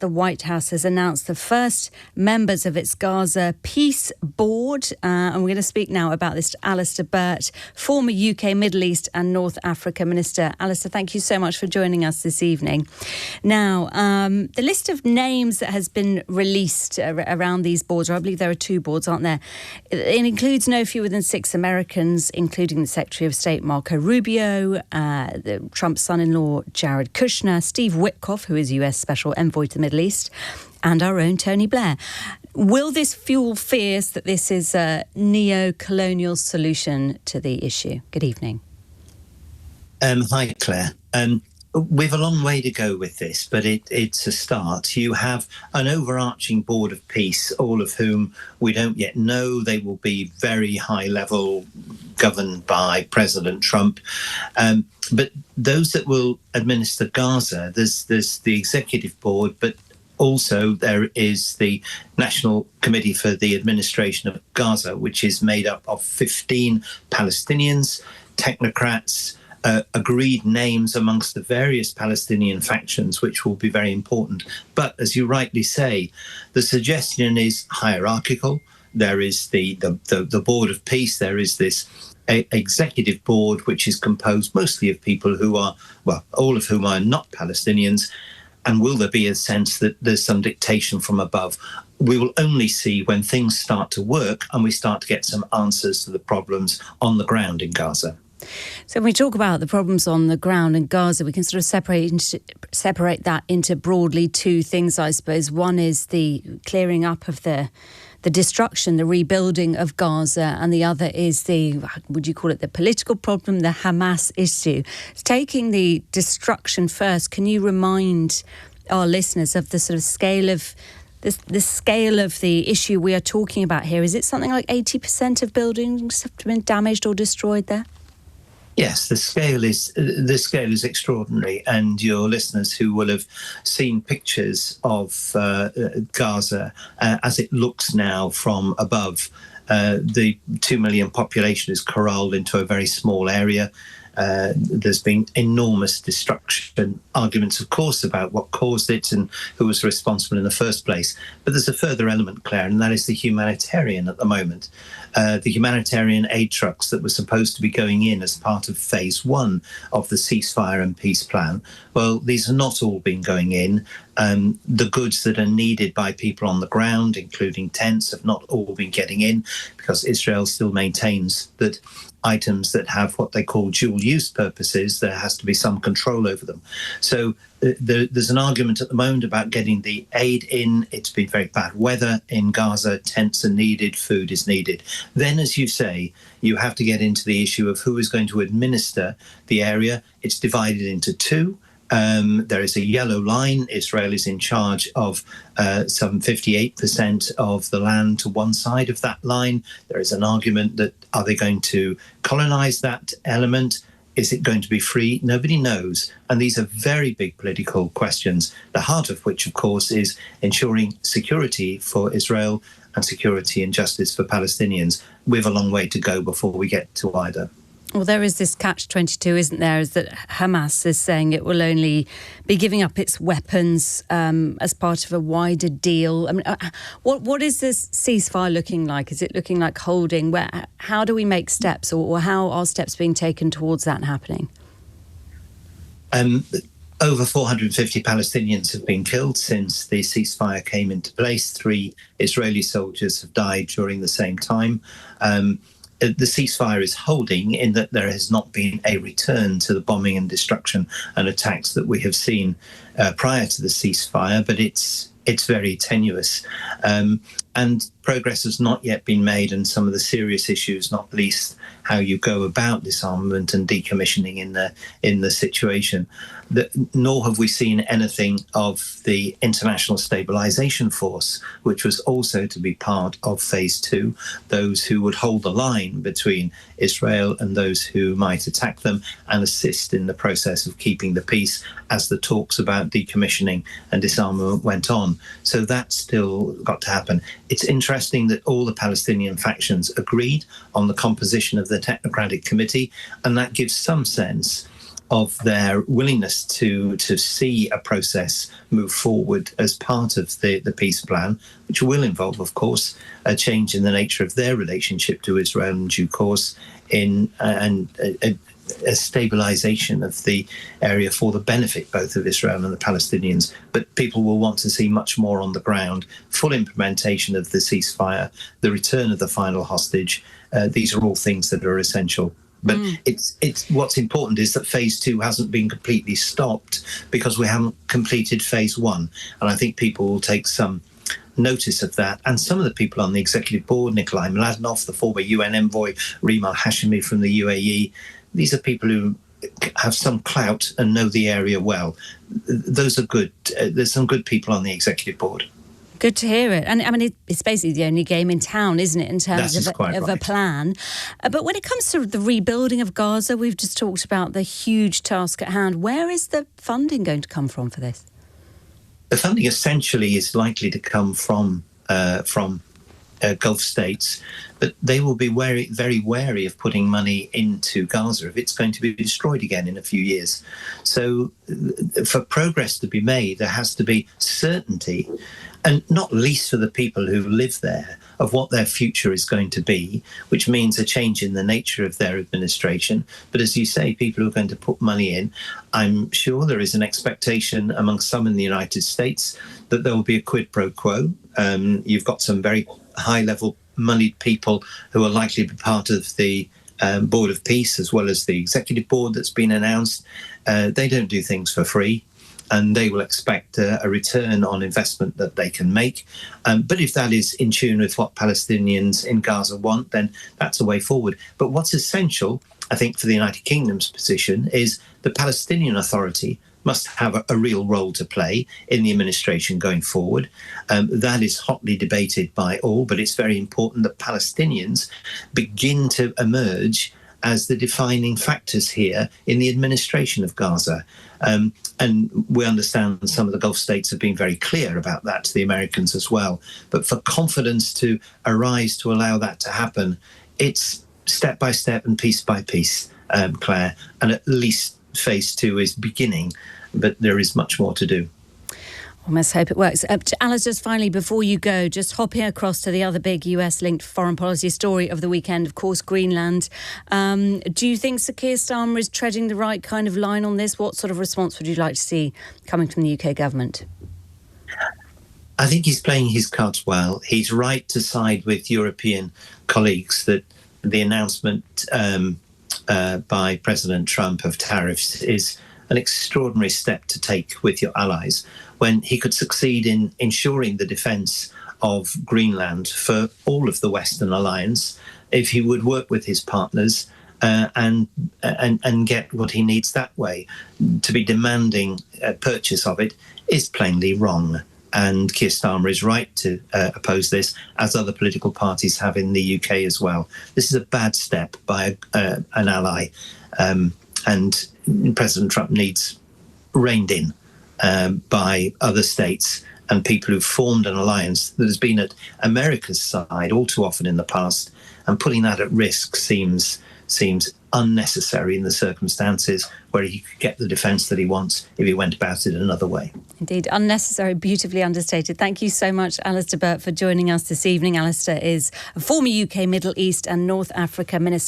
The White House has announced the first members of its Gaza Peace Board. And we're going to speak now about this to Alistair Burt, former UK Middle East and North Africa Minister. Alistair, thank you so much for joining us this evening. Now, the list of names that has been released around these boards, or I believe there are two boards, aren't there? It includes no fewer than 6 Americans, including the Secretary of State Marco Rubio, Trump's son-in-law Jared Kushner, Steve Witkoff, who is US Special Envoy to the Middle East, and our own Tony Blair. Will this fuel fears that this is a neo-colonial solution to the issue? Good evening. Hi, Claire. We've a long way to go with this, but it's a start. You have an overarching board of peace, all of whom we don't yet know. They will be very high level, governed by President Trump. But those that will administer Gaza, there's the executive board, but also there is the National Committee for the Administration of Gaza, which is made up of 15 Palestinians, technocrats, agreed names amongst the various Palestinian factions, which will be very important. But as you rightly say, the suggestion is hierarchical. There is the board of peace. There is this executive board, which is composed mostly of people who are, well, all of whom are not Palestinians. And will there be a sense that there's some dictation from above? We will only see when things start to work and we start to get some answers to the problems on the ground in Gaza. So when we talk about the problems on the ground in Gaza, we can sort of separate that into broadly two things, I suppose. One is the clearing up of the destruction, the rebuilding of Gaza, and the other is would you call it the political problem, the Hamas issue? Taking the destruction first, can you remind our listeners of the sort of scale of the scale of the issue we are talking about here? Is it something like 80% of buildings have been damaged or destroyed there? Yes, the scale is extraordinary, and your listeners who will have seen pictures of Gaza as it looks now from above, the 2 million population is corralled into a very small area. There's been enormous destruction, arguments, of course, about what caused it and who was responsible in the first place. But there's a further element, Claire, and that is the humanitarian at the moment. The humanitarian aid trucks that were supposed to be going in as part of phase 1 of the Ceasefire and Peace Plan. Well, these have not all been going in. The goods that are needed by people on the ground, including tents, have not all been getting in because Israel still maintains that items that have what they call dual-use purposes, there has to be some control over them. So there's an argument at the moment about getting the aid in. It's been very bad weather in Gaza. Tents are needed. Food is needed. Then, as you say, you have to get into the issue of who is going to administer the area. It's divided into two. There is a yellow line. Israel is in charge of some 58% of the land to one side of that line. There is an argument that are they going to colonize that element? Is it going to be free? Nobody knows. And these are very big political questions, the heart of which, of course, is ensuring security for Israel and security and justice for Palestinians. We have a long way to go before we get to either. Well, there is this catch-22, isn't there, is that Hamas is saying it will only be giving up its weapons as part of a wider deal. I mean, what is this ceasefire looking like? Is it looking like holding? How do we make steps, or how are steps being taken towards that happening? Over 450 Palestinians have been killed since the ceasefire came into place. 3 Israeli soldiers have died during the same time. The ceasefire is holding in that there has not been a return to the bombing and destruction and attacks that we have seen prior to the ceasefire, but it's very tenuous. And progress has not yet been made, and some of the serious issues, not least how you go about disarmament and decommissioning in the situation. Nor have we seen anything of the International Stabilization Force, which was also to be part of phase 2, those who would hold the line between Israel and those who might attack them and assist in the process of keeping the peace as the talks about decommissioning and disarmament went on. So that's still got to happen. It's interesting that all the Palestinian factions agreed on the composition of the technocratic committee, and that gives some sense of their willingness to see a process move forward as part of the peace plan, which will involve, of course, a change in the nature of their relationship to Israel in due course, and a stabilization of the area for the benefit both of Israel and the Palestinians. But people will want to see much more on the ground, full implementation of the ceasefire, the return of the final hostage. These are all things that are essential. But it's what's important is that phase 2 hasn't been completely stopped because we haven't completed phase 1. And I think people will take some notice of that. And some of the people on the executive board, Nikolai Mladenov, the former UN envoy, Rima Hashemi from the UAE, these are people who have some clout and know the area well. Those are good. There's some good people on the executive board. Good to hear it. And I mean, it's basically the only game in town, isn't it, in terms of a plan? But when it comes to the rebuilding of Gaza, we've just talked about the huge task at hand. Where is the funding going to come from for this? The funding essentially is likely to come from Gulf states, but they will be very wary of putting money into Gaza if it's going to be destroyed again in a few years. So for progress to be made, there has to be certainty, and not least for the people who live there, of what their future is going to be, which means a change in the nature of their administration. But as you say, people who are going to put money in, I'm sure there is an expectation among some in the United States that there will be a quid pro quo. You've got some very high-level moneyed people who are likely to be part of the Board of Peace as well as the executive board that's been announced. They don't do things for free, and they will expect a return on investment that they can make. But if that is in tune with what Palestinians in Gaza want, then that's a way forward. But what's essential, I think, for the United Kingdom's position is the Palestinian Authority must have a real role to play in the administration going forward. That is hotly debated by all, but it's very important that Palestinians begin to emerge as the defining factors here in the administration of Gaza. And we understand some of the Gulf states have been very clear about that to the Americans as well. But for confidence to arise to allow that to happen, it's step by step and piece by piece, Claire. And at least phase 2 is beginning, but there is much more to do. Well, let's hope it works. Alistair, just finally, before you go, just hopping across to the other big US-linked foreign policy story of the weekend, of course, Greenland. Do you think Sir Keir Starmer is treading the right kind of line on this? What sort of response would you like to see coming from the UK government? I think he's playing his cards well. He's right to side with European colleagues that the announcement by President Trump of tariffs is an extraordinary step to take with your allies when he could succeed in ensuring the defence of Greenland for all of the Western alliance if he would work with his partners and get what he needs that way. To be demanding a purchase of it is plainly wrong. And Keir Starmer is right to oppose this, as other political parties have in the UK as well. This is a bad step by an ally, and President Trump needs reined in by other states and people who've formed an alliance that has been at America's side all too often in the past, and putting that at risk seems unnecessary in the circumstances where he could get the defence that he wants if he went about it another way. Indeed, unnecessary, beautifully understated. Thank you so much, Alistair Burt, for joining us this evening. Alistair is a former UK Middle East and North Africa Minister